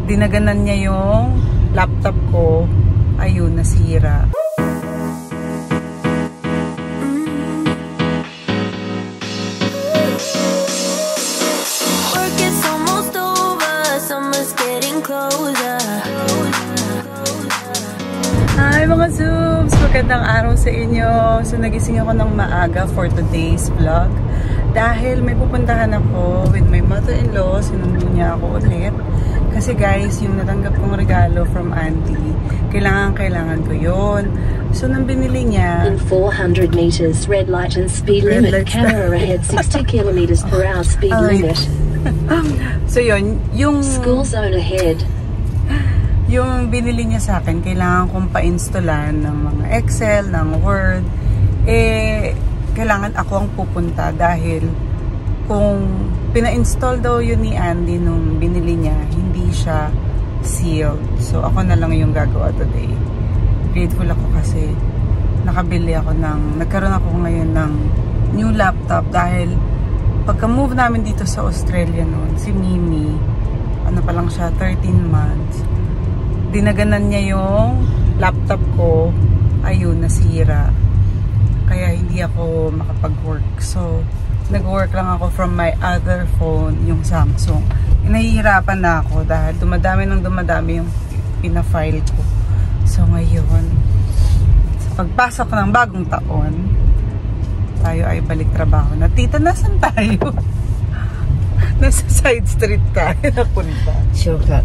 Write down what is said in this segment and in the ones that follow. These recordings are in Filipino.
dinaganan niya yung laptop ko. Ayun, nasira. Hi mga Zooms! Magandang araw sa inyo. So nagising ako ng maaga for today's vlog. Dahil may pupuntahan ako with my mother-in-law. Sinundo niya ako ulit. Kasi guys, yung natanggap kong regalo from auntie, kailangan ko yun. So nang binili niya, in 400 meters, red light and speed limit, camera ahead 60 kilometers per hour speed limit. So yun, yung school zone ahead. Yung binili niya sa akin, kailangan kong pa-installan ng mga Excel, ng Word. Kailangan ako ang pupunta dahil kung pina-install daw yun ni Andy nung binili niya, hindi siya sealed. So ako na lang yung gagawa today. Grateful ako kasi nagkaroon ako ngayon ng new laptop dahil pagka-move namin dito sa Australia noon, si Mimi, ano pa lang siya, 13 months, dinaganan niya yung laptop ko. Ayun, nasira. Kaya hindi ako makapag-work. So, nag-work lang ako from my other phone, yung Samsung. Nahihirapan na ako dahil dumadami yung pina-file ko. So, ngayon, sa pagpasok ng bagong taon, tayo ay balik trabaho na. Tita, nasan tayo? Nasa side street tayo napunta. Shortcut.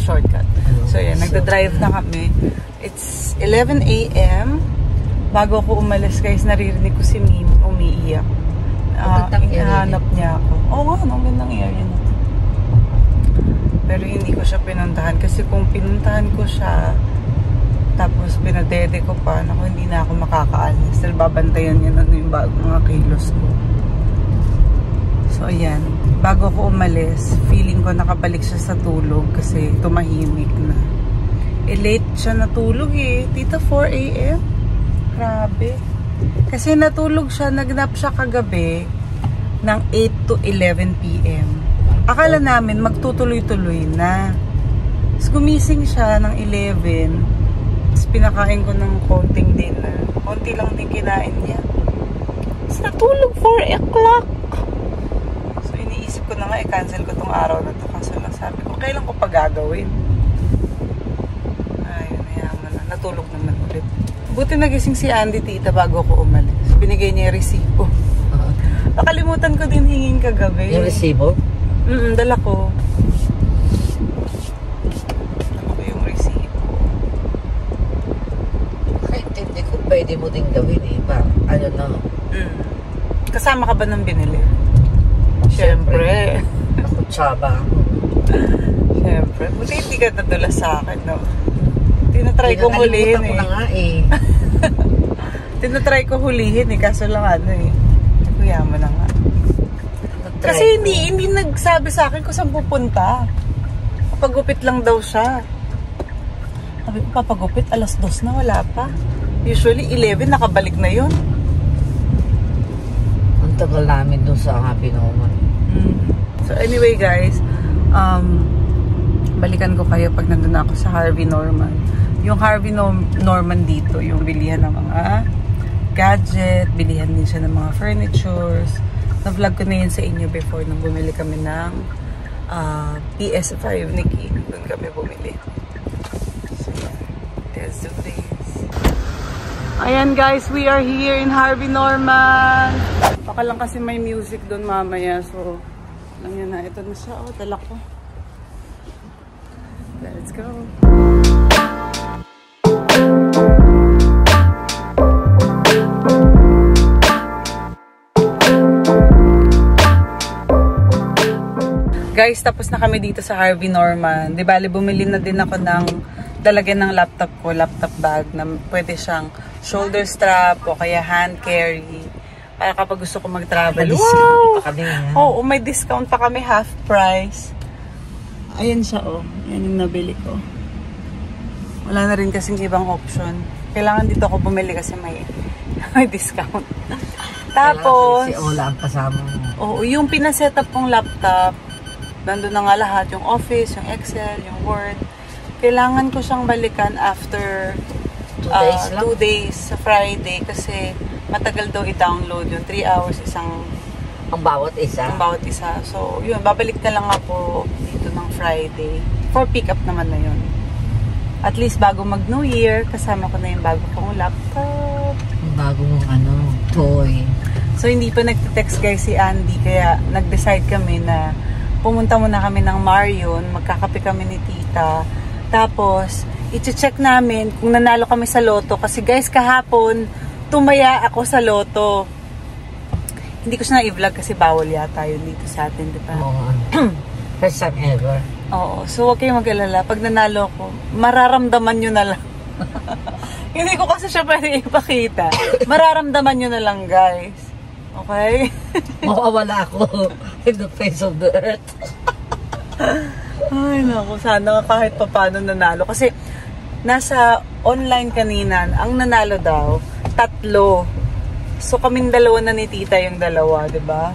Shortcut. So, yan. Nagda-drive na kami. It's 11 a.m. Bago ako umalis, guys, naririnig ko si Mimi umiiyak. Hinahanap niya ako. Oo nga, ang gandang area na to. Pero hindi ko siya pinuntahan. Kasi kung pinuntahan ko siya, tapos pinadede ko pa, naku, hindi na ako makakaalis. Dahil babantayan niya na yung mga kilos ko. So, ayan. Bago ko umalis, feeling ko nakabalik siya sa tulog kasi tumahimik na. Late siya natulog eh. Tita, 4 a.m. Grabe. Kasi natulog siya, nagnap siya kagabi ng 8 to 11 p.m. Akala namin magtutuloy-tuloy na. Tapos gumising siya ng 11. Tapos pinakain ko ng konting dinner. Konti lang din kinain niya. Tapos natulog 4 o'clock. Ko na nga, i-cancel ko tong araw na to kasi sabi ko, kailan ko pa gagawin? Ayun, nayaman na. Natulog naman ulit. Buti nagising si Andy, tita, bago ko umalis. Binigay niya yung resibo. Nakalimutan ko din hingin kagabi. Yung resibo? Dala ko. Dala ko yung resibo. Hindi ko pwede mo din gawin eh. Ano na? Kasama ka ba ng binili? Siyempre. Ako tsaba. Siyempre. Buti hindi ka nadulas sa akin, no? Tinatry kong hulihin eh. Ko na nga eh. Tinatry ko hulihin eh. Kaso lang ano eh. Kuya mo na nga. Kasi hindi nagsabi sa akin kung saan pupunta. Papagupit lang daw siya. Sabi ko, papagupit, alas 2 na, wala pa. Usually 11, nakabalik na yun. Ang tagal namin doon sa Happy Norman. So anyway guys, balikan ko kayo pag nandun ako sa Harvey Norman. Yung Harvey Norman dito, yung bilihan ng mga gadget, bilihan din siya ng mga furnitures. Na-vlog ko na yun sa inyo before nung bumili kami ng PS5 ni King. Doon kami bumili. So yeah, let's do this. Ayan guys, we are here in Harvey Norman. Baka lang kasi may music doon mamaya. So, ayan na. Ito na siya. Oh, dala ko. Let's go. Guys, tapos na kami dito sa Harvey Norman. Di bali, bumili na din ako ng lalagyan ng laptop ko, laptop bag na pwede siyang shoulder strap o kaya hand carry. Para kapag gusto ko mag-travel. Wow! Pa kami, Oo, may discount pa kami, half price. Ayan siya, oh. Ayan yung nabili ko. Wala na rin kasing ibang option. Kailangan dito ako bumili kasi may discount. Tapos, si Ola ang kasama mo. Oo, yung pinaset up kong laptop, Nandun na nga lahat, yung Office, yung Excel, yung Word. Kailangan ko siyang balikan after 2 days sa Friday kasi matagal daw i-download yung 3 hours ang bawat isa. So, yun, babalik na lang ako dito ng Friday. For pick-up naman na yun. At least bago mag-New Year, kasama ko na yung bago kong laptop. Bagong toy. So, hindi pa nagte-text guys si Andy, kaya nag-decide kami na pumunta muna kami ng Marion, magkakape kami ni Tita. Tapos, i-check namin kung nanalo kami sa loto. Kasi guys, kahapon, tumaya ako sa loto. Hindi ko siya na-i-vlog kasi bawal yata yun dito sa atin, di ba? Oo. First time ever. Oo. So, huwag kayong mag-alala. Pag nanalo ko, mararamdaman nyo na lang. Hindi ko kasi siya pwede ipakita. Mararamdaman nyo na lang, guys. Okay? Mawawala ako in the face of the earth. Ay, naku. Sana kahit pa paano nanalo. Kasi, nasa online kanina, ang nanalo daw, 3. So, kaming dalawa na ni Tita yung dalawa, di ba?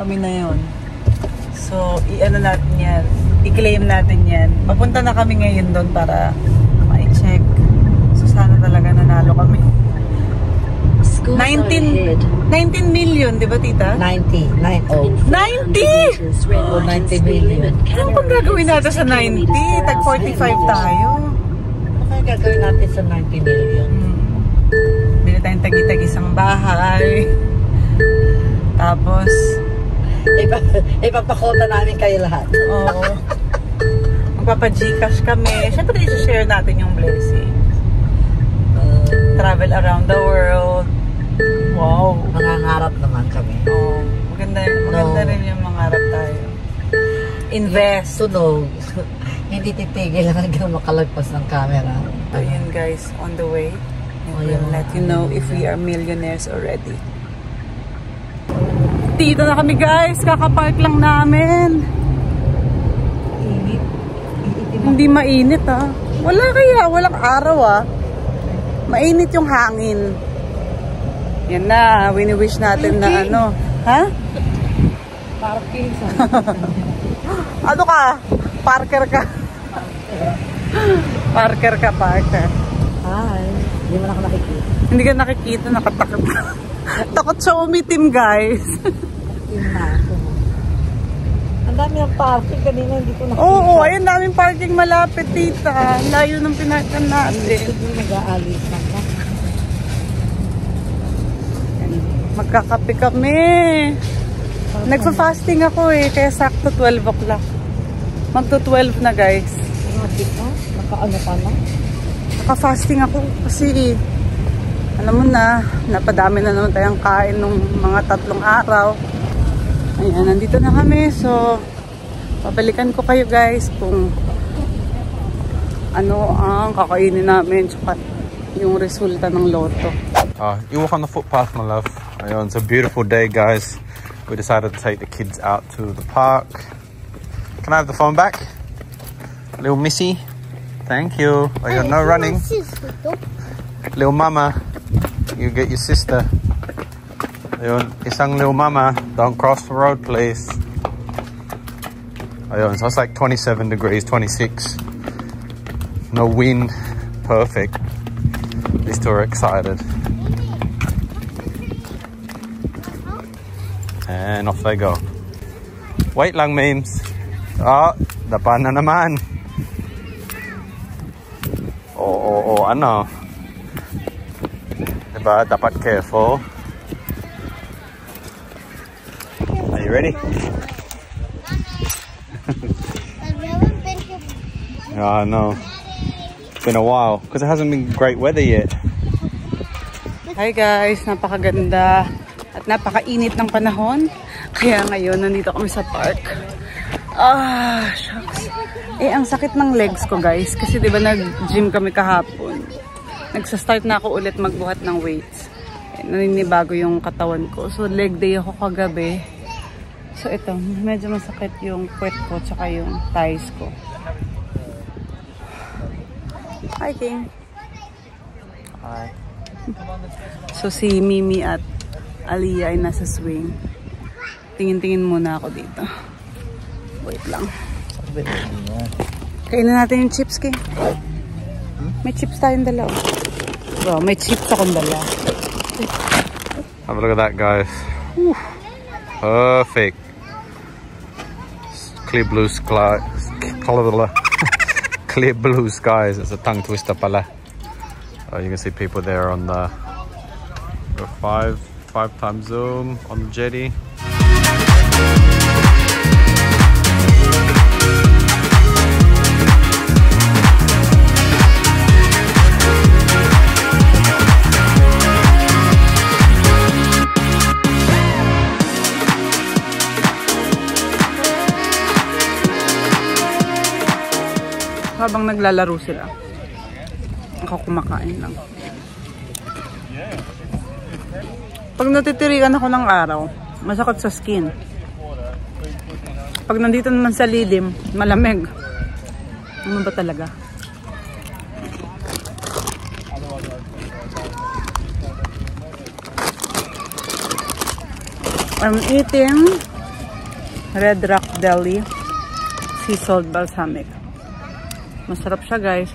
Kami na yun. So, i-ano natin yan. I-claim natin yan. Papunta na kami ngayon doon para ma-check. So, sana talaga nanalo kami. 19 million, di ba, Tita? 90 90 million. Ano pag gagawin natin sa 90? Tag 45 tayo. Ano kaya gagawin natin sa 90 million? Bili tayong tagi-tagi isang bahay. Tapos, ipapakota namin kayo lahat. oo. Magpapa-Gcash kami. Siyempre, i-share natin yung blessing. Travel around the world. Wow. Mangangarap naman kami. Oh, maganda rin yung mangarap tayo. Invest. Tunog. Hindi titigil hanggang makalagpas ng camera. Ayun guys, on the way. We'll let you know if we are millionaires already. Dito na kami guys, kakapark lang namin. Init. Hindi mainit walang araw Mainit yung hangin. Yan na, wini-wish natin na ha? Parking. Ano ka? Parker ka. Parker. Hi. Hindi mo na ako nakikita. Hindi ka nakikita, nakatakot ka. Takot siya umitim guys. Yung na ako. Ang dami ng parking kanina, hindi ko nakikita. Oo, ayun daming parking malapit, Tita. Layo ng pinagkan natin. Hindi mag-aalis na. Magkakape kami. Nagpa-fasting ako kaya sakto 12 o'clock. Magto-12 na guys. Naka-ano pa na? Naka-fasting ako kasi alam mo na, napadami na naman tayong kain nung mga 3 araw. Ayan, nandito na kami. So, babalikan ko kayo guys kung ano ang kakainin namin tsaka yung resulta ng loto. You walk on the footpath, my love. It's a beautiful day, guys. We decided to take the kids out to the park. Can I have the phone back? Little Missy. Thank you. Oh, you got no running. Little mama. You get your sister. Ayun, isang little mama. Don't cross the road, please. Ayun, so it's like 27 degrees, 26. No wind. Perfect. These two are excited. And off they go. Wait lang, memes. Oh, dapa na naman. Ano? Diba? Dapat careful. Are you ready? Oh, no. It's been a while because it hasn't been great weather yet. Hi guys, napakaganda at napakainit ng panahon. Kaya ngayon nandito kami sa park. Shucks. Ang sakit ng legs ko guys kasi 'di ba nag-gym kami kahapon. Nagsa-start na ako ulit magbuhat ng weights. Naninibago yung katawan ko. So leg day ako kagabi. So ito, medyo masakit yung puwet ko tsaka yung thighs ko. Hi King. Hi. So si Mimi at Aliyah ay nasa swing. Tingin-tingin muna ako dito. Wait lang. Kainin natin yung chips, King. May chips tayong dala. Bro, may chips akong dala. Have a look at that, guys. Whew. Perfect. Clear blue sky. Clear blue skies. It's a tongue twister pala. You can see people there on the 5x zoom on the jetty. Habang naglalaro sila, ako kumakain lang. Pag natitirikan ako ng araw, masakit sa skin. Pag nandito naman sa lilim, malamig. Ano ba talaga? I'm eating Red Rock Deli Sea Salt Balsamic. Masarap siya, guys.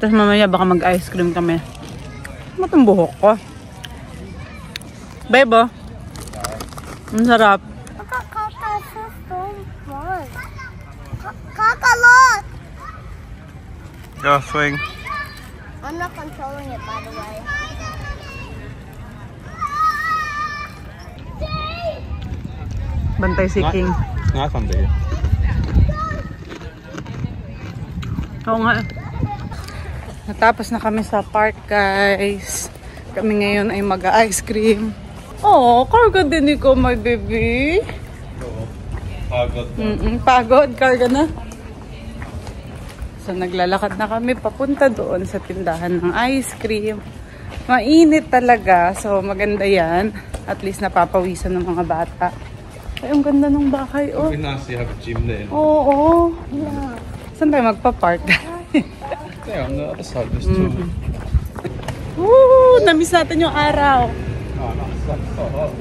Tapos mamaya baka mag-ice cream kami. Matong buhok ko. Bebo. Ang sarap. Kakalot! Go swing. I'm not controlling it, by the way. Bantay si King. Nice one, dude. Oo nga. Natapos na kami sa park, guys. Kami ngayon ay mag-ice cream. Oh, karga din ikaw, my baby. Pagod. Pagod, karga na. So, naglalakad na kami papunta doon sa tindahan ng ice cream. Mainit talaga. So, maganda yan. At least napapawisan ng mga bata. Ay, ang ganda ng bahay, oh. It'd be nice to have a gym there. Oo. Yeah. Saan tayo magpa-park? There, on the other side, there's two. Woo! Namiss natin yung araw. Oh, nice. That's so hot.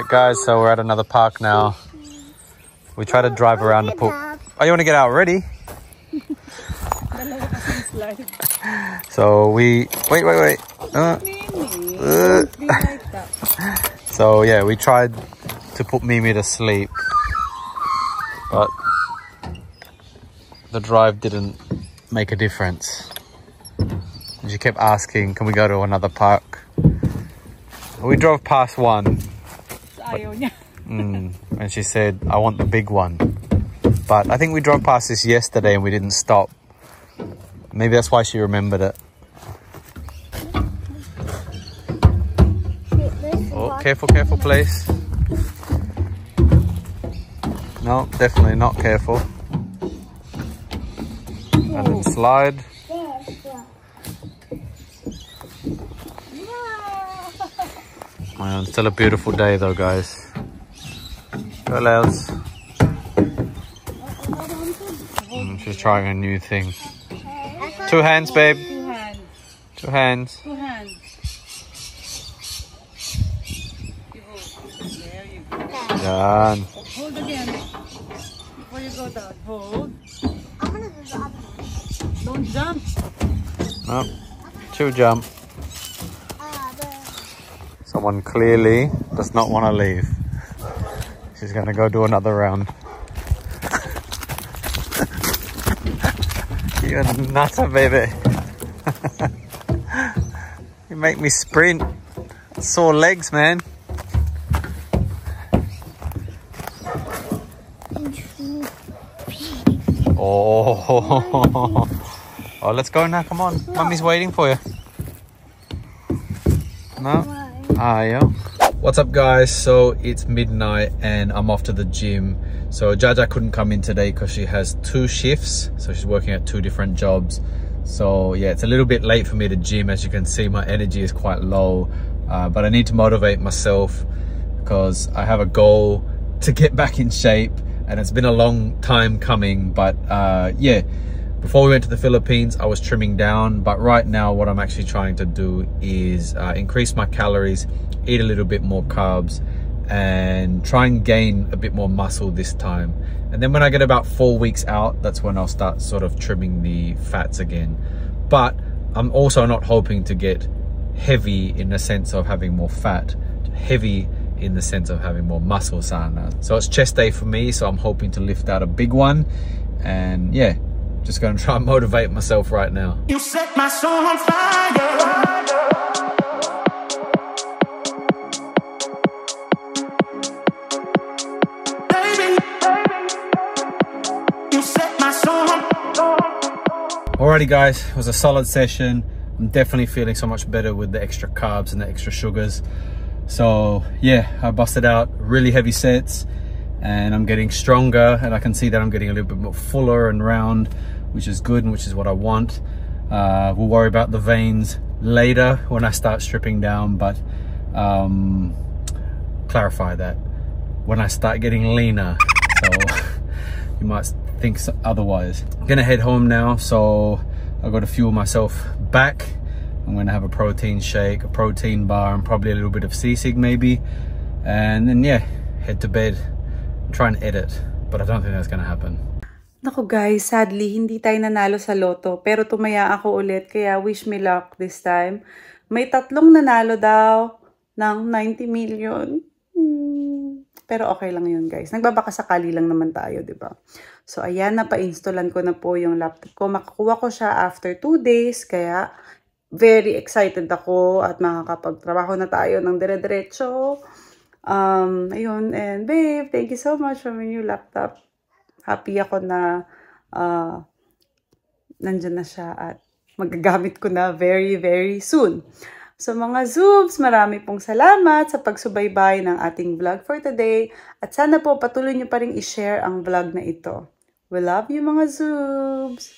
Guys, so we're at another park now. We try to drive around the pool. Oh, you want to get out already? So we wait. So yeah, we tried to put Mimi to sleep, but the drive didn't make a difference. And she kept asking, "Can we go to another park?" We drove past one. And she said, "I want the big one." But I think we drove past this yesterday and we didn't stop. Maybe that's why she remembered it. Oh, careful, please. No, definitely not careful. And then slide. It's still a beautiful day though, guys. Go, Lels. She's trying a new thing. 2 hands, babe. 2 hands. 2 hands. Done. Hold again. Before you go down. Hold. I'm gonna do the other one. Don't jump. No. 2 jump. Someone clearly does not want to leave. She's gonna go do another round. You're a nutter, baby. You make me sprint. Sore legs, man. Oh, oh, let's go now. Come on, Mummy's waiting for you. No? Ah, yeah. What's up, guys? So it's midnight and I'm off to the gym. So Jaja couldn't come in today because she has 2 shifts. So she's working at 2 different jobs. So yeah, it's a little bit late for me to gym. As you can see, my energy is quite low. But I need to motivate myself because I have a goal to get back in shape. And it's been a long time coming. But yeah, before we went to the Philippines, I was trimming down. But right now, what I'm actually trying to do is increase my calories, eat a little bit more carbs, and try and gain a bit more muscle this time. And then when I get about 4 weeks out, that's when I'll start sort of trimming the fats again. But I'm also not hoping to get heavy in the sense of having more fat, heavy in the sense of having more muscle sana. So it's chest day for me, so I'm hoping to lift out a big one. And yeah, just gonna try and motivate myself right now. You set my soul on fire. Alrighty guys, it was a solid session. I'm definitely feeling so much better with the extra carbs and the extra sugars. So yeah, I busted out really heavy sets and I'm getting stronger, and I can see that I'm getting a little bit more fuller and round, which is good and which is what I want. We'll worry about the veins later when I start stripping down, but clarify that when I start getting leaner. So you might think otherwise. I'm gonna head home now, so I've got to fuel myself back. I'm gonna have a protein shake, a protein bar, and probably a little bit of sisig maybe, and then yeah, head to bed and try and edit, but I don't think that's gonna happen. Naku guys, sadly hindi tayo nanalo sa loto, pero tumaya ako ulit, kaya wish me luck this time. May 3 nanalo daw ng 90 million. Pero okay lang yun guys. Nagbabakasakali lang naman tayo, di ba? So ayan, napa-installan ko na po yung laptop ko. Makakuha ko siya after 2 days, kaya very excited ako at makakapagtrabaho na tayo ng dire-diretso. Ayun, and babe, thank you so much for my new laptop. Happy ako na nandyan na siya at magagamit ko na very, very soon. So mga Zoobs, marami pong salamat sa pagsubaybay ng ating vlog for today. At sana po patuloy nyo pa rin i-share ang vlog na ito. We love you mga Zoobs!